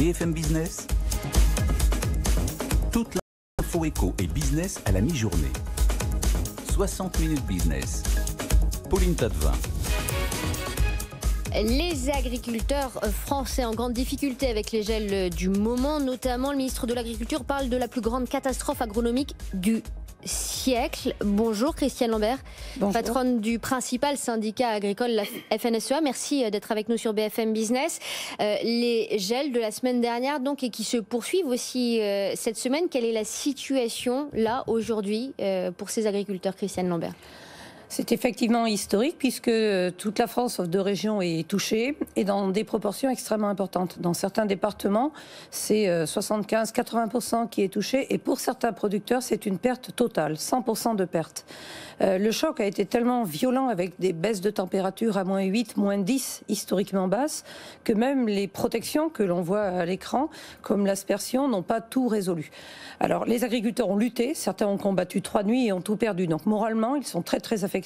BFM Business, toute l'info éco et business à la mi-journée. 60 minutes business. Pauline Tadevin. Les agriculteurs français en grande difficulté avec les gels du moment, notamment le ministre de l'Agriculture parle de la plus grande catastrophe agronomique du siècle. Bonjour Christiane Lambert, bonjour. Patronne du principal syndicat agricole, la FNSEA. Merci d'être avec nous sur BFM Business. Les gels de la semaine dernière donc et qui se poursuivent aussi cette semaine. Quelle est la situation là aujourd'hui pour ces agriculteurs, Christiane Lambert ? C'est effectivement historique puisque toute la France, sauf 2 régions, est touchée et dans des proportions extrêmement importantes. Dans certains départements, c'est 75-80% qui est touché et pour certains producteurs, c'est une perte totale, 100% de perte. Le choc a été tellement violent avec des baisses de température à -8, -10 historiquement basses que même les protections que l'on voit à l'écran, comme l'aspersion, n'ont pas tout résolu. Alors les agriculteurs ont lutté, certains ont combattu 3 nuits et ont tout perdu. Donc moralement, ils sont très affectés.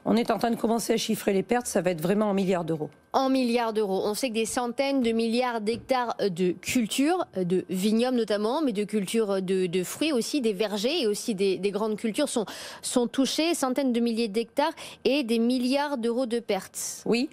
On est en train de commencer à chiffrer les pertes, ça va être vraiment en milliards d'euros. En milliards d'euros. On sait que des centaines de milliards d'hectares de cultures, de vignobles notamment, mais de cultures de fruits aussi, des vergers et aussi des grandes cultures sont touchées, centaines de milliers d'hectares et des milliards d'euros de pertes. Oui,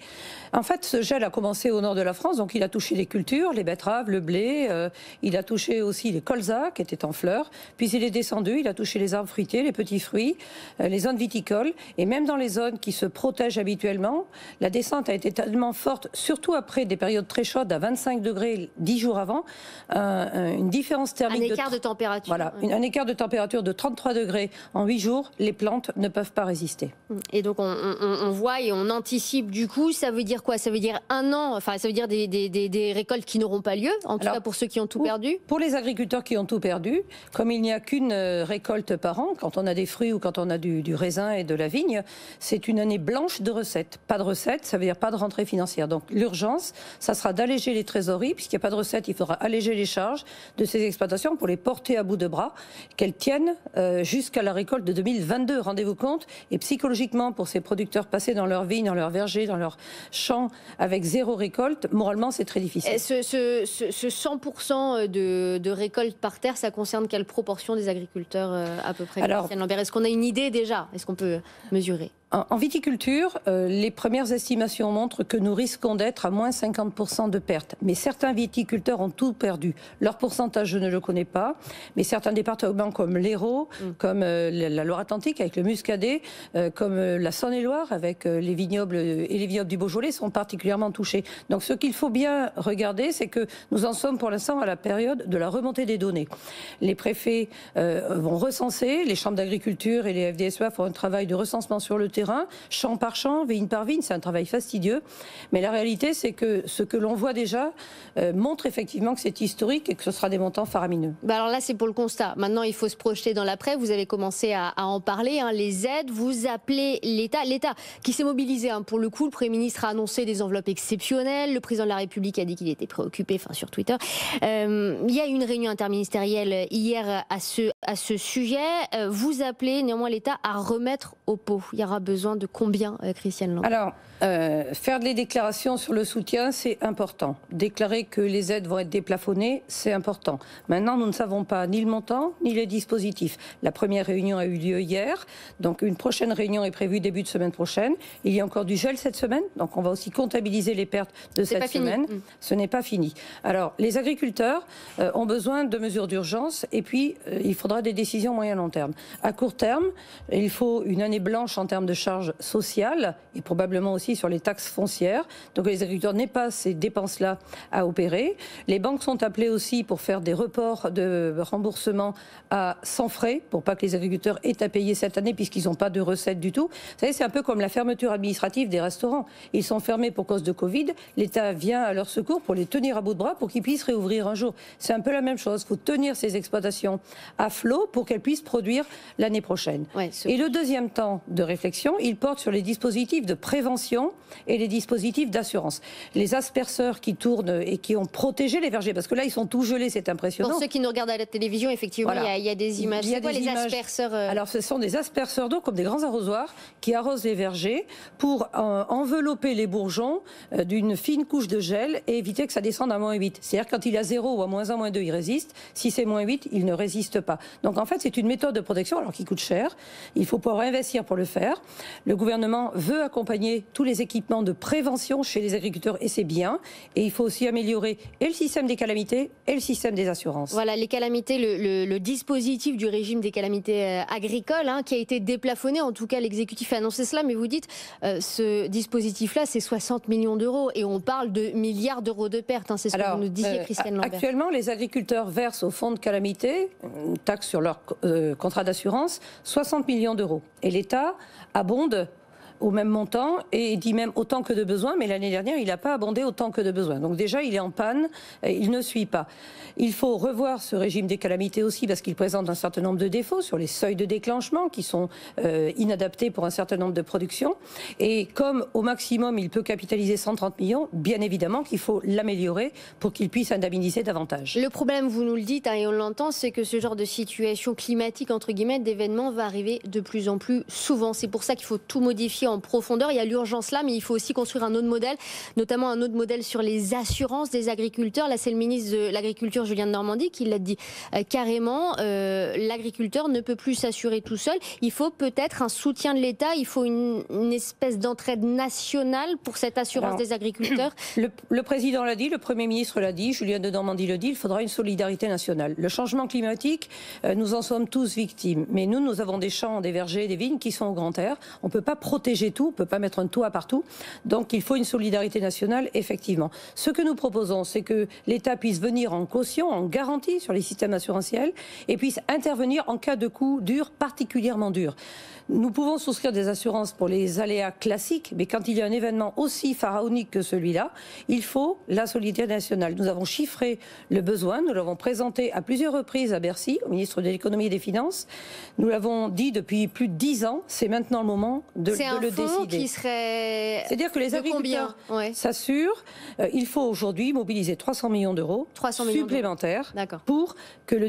en fait ce gel a commencé au nord de la France, donc il a touché les cultures, les betteraves, le blé, il a touché aussi les colzas qui étaient en fleurs, puis il est descendu, il a touché les arbres fruitiers, les petits fruits, les zones viticoles, et même dans les zones qui se protègent habituellement, la descente a été tellement forte, surtout après des périodes très chaudes à 25 degrés 10 jours avant, une différence thermique. Un écart de température. Voilà, un écart de température de 33 degrés en 8 jours, les plantes ne peuvent pas résister. Et donc on voit et on anticipe du coup, ça veut dire quoi? Ça veut dire un an, enfin ça veut dire des récoltes qui n'auront pas lieu, en tout cas pour ceux qui ont tout perdu? Pour les agriculteurs qui ont tout perdu, comme il n'y a qu'une récolte par an, quand on a des fruits ou quand on a du raisin et de la vigne, c'est une année blanche de recettes. Pas de recettes, ça veut dire pas de rentrée financière. Donc l'urgence, ça sera d'alléger les trésoreries, puisqu'il n'y a pas de recettes, il faudra alléger les charges de ces exploitations pour les porter à bout de bras, qu'elles tiennent jusqu'à la récolte de 2022, rendez-vous compte. Et psychologiquement, pour ces producteurs passés dans leurs vignes, dans leurs vergers, dans leurs champs, avec 0 récolte, moralement c'est très difficile. Ce 100% de récolte par terre, ça concerne quelle proportion des agriculteurs à peu près? Alors, est-ce qu'on a une idée déjà? Est-ce qu'on peut mesurer? En viticulture, les premières estimations montrent que nous risquons d'être à moins 50% de pertes. Mais certains viticulteurs ont tout perdu. Leur pourcentage, je ne le connais pas. Mais certains départements comme l'Hérault, comme la Loire-Atlantique avec le Muscadet, comme la Saône-et-Loire avec les vignobles et les vignobles du Beaujolais sont particulièrement touchés. Donc ce qu'il faut bien regarder, c'est que nous en sommes pour l'instant à la période de la remontée des données. Les préfets vont recenser, les chambres d'agriculture et les FDSEA font un travail de recensement sur le terrain, champ par champ, vigne par vigne, c'est un travail fastidieux. Mais la réalité, c'est que ce que l'on voit déjà montre effectivement que c'est historique et que ce sera des montants faramineux. Alors là, c'est pour le constat. Maintenant, il faut se projeter dans l'après. Vous avez commencé à en parler, les aides. Vous appelez l'État qui s'est mobilisé. Pour le coup, le Premier ministre a annoncé des enveloppes exceptionnelles. Le Président de la République a dit qu'il était préoccupé, sur Twitter. Il y a eu une réunion interministérielle hier à ce sujet. Vous appelez néanmoins l'État à remettre au pot. Il y aura besoin de combien, Christiane Lambert? Alors, faire des déclarations sur le soutien, c'est important. Déclarer que les aides vont être déplafonnées, c'est important. Maintenant, nous ne savons pas ni le montant, ni les dispositifs. La première réunion a eu lieu hier, donc une prochaine réunion est prévue début de semaine prochaine. Il y a encore du gel cette semaine, donc on va aussi comptabiliser les pertes de cette semaine. Ce n'est pas fini. Alors, les agriculteurs ont besoin de mesures d'urgence et puis il faudra des décisions moyen-long terme. À court terme, il faut une année blanche en termes de charges sociales et probablement aussi sur les taxes foncières. Donc les agriculteurs n'aient pas ces dépenses-là à opérer. Les banques sont appelées aussi pour faire des reports de remboursement sans frais, pour pas que les agriculteurs aient à payer cette année puisqu'ils n'ont pas de recettes du tout. Vous savez, c'est un peu comme la fermeture administrative des restaurants. Ils sont fermés pour cause de Covid. L'État vient à leur secours pour les tenir à bout de bras pour qu'ils puissent réouvrir un jour. C'est un peu la même chose. Il faut tenir ces exploitations à flot pour qu'elle puisse produire l'année prochaine. Ouais, et le deuxième temps de réflexion, il porte sur les dispositifs de prévention et les dispositifs d'assurance. Les asperceurs qui tournent et qui ont protégé les vergers, parce que là, ils sont tout gelés, c'est impressionnant. Pour ceux qui nous regardent à la télévision, effectivement, il y a des images. C'est quoi les asperceurs Alors, ce sont des asperceurs d'eau, comme des grands arrosoirs, qui arrosent les vergers pour envelopper les bourgeons d'une fine couche de gel et éviter que ça descende à -8. C'est-à-dire quand il est à 0 ou à -1, -2, il résiste. Si c'est -8, il ne résiste pas. Donc en fait, c'est une méthode de protection, alors qui coûte cher. Il faut pouvoir investir pour le faire. Le gouvernement veut accompagner tous les équipements de prévention chez les agriculteurs et c'est bien. Et il faut aussi améliorer et le système des calamités et le système des assurances. Voilà, les calamités, le dispositif du régime des calamités agricoles qui a été déplafonné. En tout cas, l'exécutif a annoncé cela. Mais vous dites, ce dispositif-là, c'est 60 millions d'euros. Et on parle de milliards d'euros de pertes. C'est ce que vous nous disiez, Christiane Lambert. Actuellement, les agriculteurs versent au fonds de calamité, une taxe sur leur contrat d'assurance, 60 millions d'euros. Et l'État abonde au même montant et dit même autant que de besoin, mais l'année dernière, il n'a pas abondé autant que de besoin. Donc déjà, il est en panne, il ne suit pas. Il faut revoir ce régime des calamités aussi parce qu'il présente un certain nombre de défauts sur les seuils de déclenchement qui sont inadaptés pour un certain nombre de productions. Et comme au maximum, il peut capitaliser 130 millions, bien évidemment qu'il faut l'améliorer pour qu'il puisse indemniser davantage. Le problème, vous nous le dites et on l'entend, c'est que ce genre de situation climatique, entre guillemets, d'événement va arriver de plus en plus souvent. C'est pour ça qu'il faut tout modifier en profondeur. Il y a l'urgence là, mais il faut aussi construire un autre modèle, notamment un autre modèle sur les assurances des agriculteurs. Là, c'est le ministre de l'Agriculture, Julien Denormandie, qui l'a dit carrément. L'agriculteur ne peut plus s'assurer tout seul. Il faut peut-être un soutien de l'État. Il faut une espèce d'entraide nationale pour cette assurance des agriculteurs. Le président l'a dit, le Premier ministre l'a dit, Julien Denormandie le dit, il faudra une solidarité nationale. Le changement climatique, nous en sommes tous victimes. Mais nous avons des champs, des vergers, des vignes qui sont au grand air. On ne peut pas protéger tout, on ne peut pas mettre un toit partout. Donc il faut une solidarité nationale, effectivement. Ce que nous proposons, c'est que l'État puisse venir en caution, en garantie sur les systèmes assurantiels et puisse intervenir en cas de coup dur, particulièrement dur. Nous pouvons souscrire des assurances pour les aléas classiques, mais quand il y a un événement aussi pharaonique que celui-là, il faut la solidarité nationale. Nous avons chiffré le besoin, nous l'avons présenté à plusieurs reprises à Bercy, au ministre de l'économie et des finances. Nous l'avons dit depuis plus de 10 ans, c'est maintenant le moment de le décider. C'est un fonds qui serait... C'est-à-dire que les agriculteurs s'assurent. Il faut aujourd'hui mobiliser 300 millions d'euros supplémentaires pour que les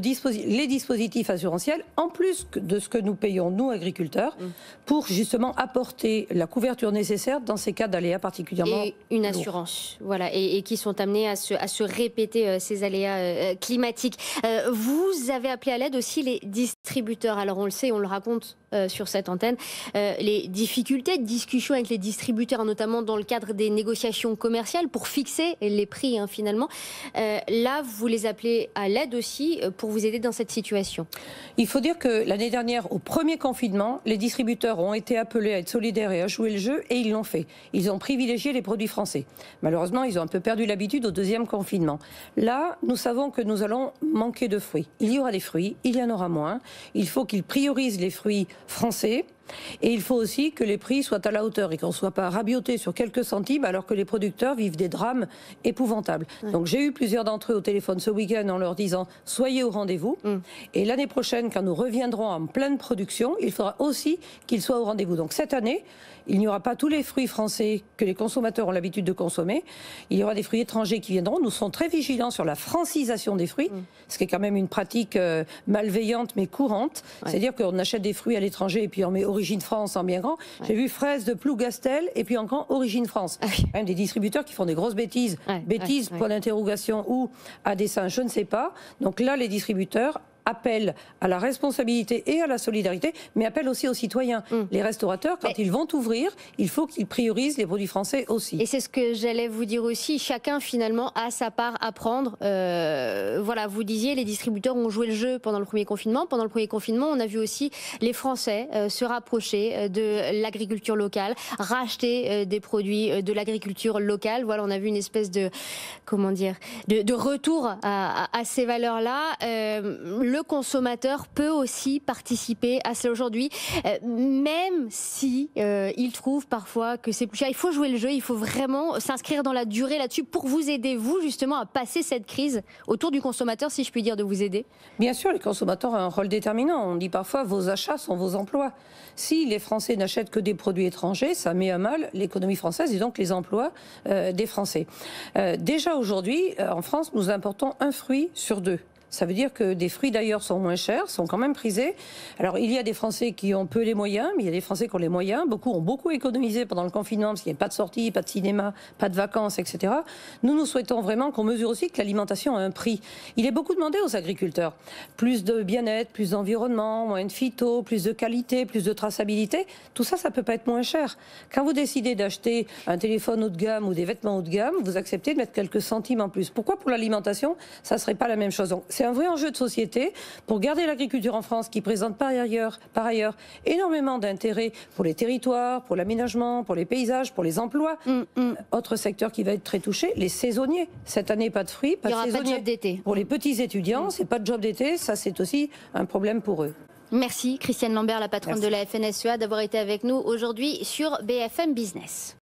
dispositifs assurantiels, en plus de ce que nous payons, nous agriculteurs, pour justement apporter la couverture nécessaire dans ces cas d'aléas particulièrement et une assurance, voilà, et qui sont amenés à se répéter ces aléas climatiques. Vous avez appelé à l'aide aussi les distributeurs. Alors on le sait, on le raconte sur cette antenne, les difficultés de discussion avec les distributeurs, notamment dans le cadre des négociations commerciales pour fixer les prix finalement. Là, vous les appelez à l'aide aussi pour vous aider dans cette situation. Il faut dire que l'année dernière, au premier confinement, les distributeurs ont été appelés à être solidaires et à jouer le jeu et ils l'ont fait. Ils ont privilégié les produits français. Malheureusement, ils ont un peu perdu l'habitude au deuxième confinement. Là, nous savons que nous allons manquer de fruits. Il y aura des fruits, il y en aura moins. Il faut qu'ils priorisent les fruits français. Et il faut aussi que les prix soient à la hauteur et qu'on ne soit pas rabiboté sur quelques centimes alors que les producteurs vivent des drames épouvantables. Donc j'ai eu plusieurs d'entre eux au téléphone ce week-end en leur disant « soyez au rendez-vous ». Et l'année prochaine, quand nous reviendrons en pleine production, il faudra aussi qu'ils soient au rendez-vous. Donc cette année, il n'y aura pas tous les fruits français que les consommateurs ont l'habitude de consommer. Il y aura des fruits étrangers qui viendront. Nous serons très vigilants sur la francisation des fruits, ce qui est quand même une pratique malveillante mais courante. C'est-à-dire qu'on achète des fruits à l'étranger et puis on met origine France en bien grand. J'ai vu fraises de Plougastel et puis en grand origine France. Même des distributeurs qui font des grosses bêtises. Bêtises, point d'interrogation, ou à dessein, je ne sais pas. Donc là, les distributeurs appellent à la responsabilité et à la solidarité, mais appellent aussi aux citoyens. Les restaurateurs, quand ils vont ouvrir, il faut qu'ils priorisent les produits français aussi. Et c'est ce que j'allais vous dire aussi. Chacun, finalement, a sa part à prendre. Voilà, vous disiez, les distributeurs ont joué le jeu pendant le premier confinement. Pendant le premier confinement, on a vu aussi les Français se rapprocher de l'agriculture locale, racheter des produits de l'agriculture locale. Voilà, on a vu une espèce de, comment dire, de retour à ces valeurs-là. Le le consommateur peut aussi participer à cela aujourd'hui, même si il trouve parfois que c'est plus cher. Il faut jouer le jeu, il faut vraiment s'inscrire dans la durée là-dessus pour vous aider, vous, justement, à passer cette crise autour du consommateur, si je puis dire, de vous aider. Bien sûr, les consommateurs ont un rôle déterminant. On dit parfois vos achats sont vos emplois. Si les Français n'achètent que des produits étrangers, ça met à mal l'économie française et donc les emplois des Français. Déjà aujourd'hui, en France, nous importons un fruit sur 2. Ça veut dire que des fruits d'ailleurs sont moins chers, sont quand même prisés. Alors il y a des Français qui ont peu les moyens, mais il y a des Français qui ont les moyens. Beaucoup ont beaucoup économisé pendant le confinement parce qu'il n'y avait pas de sortie, pas de cinéma, pas de vacances, etc. Nous souhaitons vraiment qu'on mesure aussi que l'alimentation a un prix. Il est beaucoup demandé aux agriculteurs. Plus de bien-être, plus d'environnement, moins de phyto, plus de qualité, plus de traçabilité. Tout ça, ça peut pas être moins cher. Quand vous décidez d'acheter un téléphone haut de gamme ou des vêtements haut de gamme, vous acceptez de mettre quelques centimes en plus. Pourquoi pour l'alimentation, ça ne serait pas la même chose? Donc, c'est un vrai enjeu de société pour garder l'agriculture en France qui présente par ailleurs énormément d'intérêt pour les territoires, pour l'aménagement, pour les paysages, pour les emplois. Autre secteur qui va être très touché, les saisonniers. Cette année, pas de fruits, pas de saisonniers. Pas de job d'été. Pour les petits étudiants, c'est pas de job d'été, ça c'est aussi un problème pour eux. Merci Christiane Lambert, la patronne de la FNSEA, d'avoir été avec nous aujourd'hui sur BFM Business.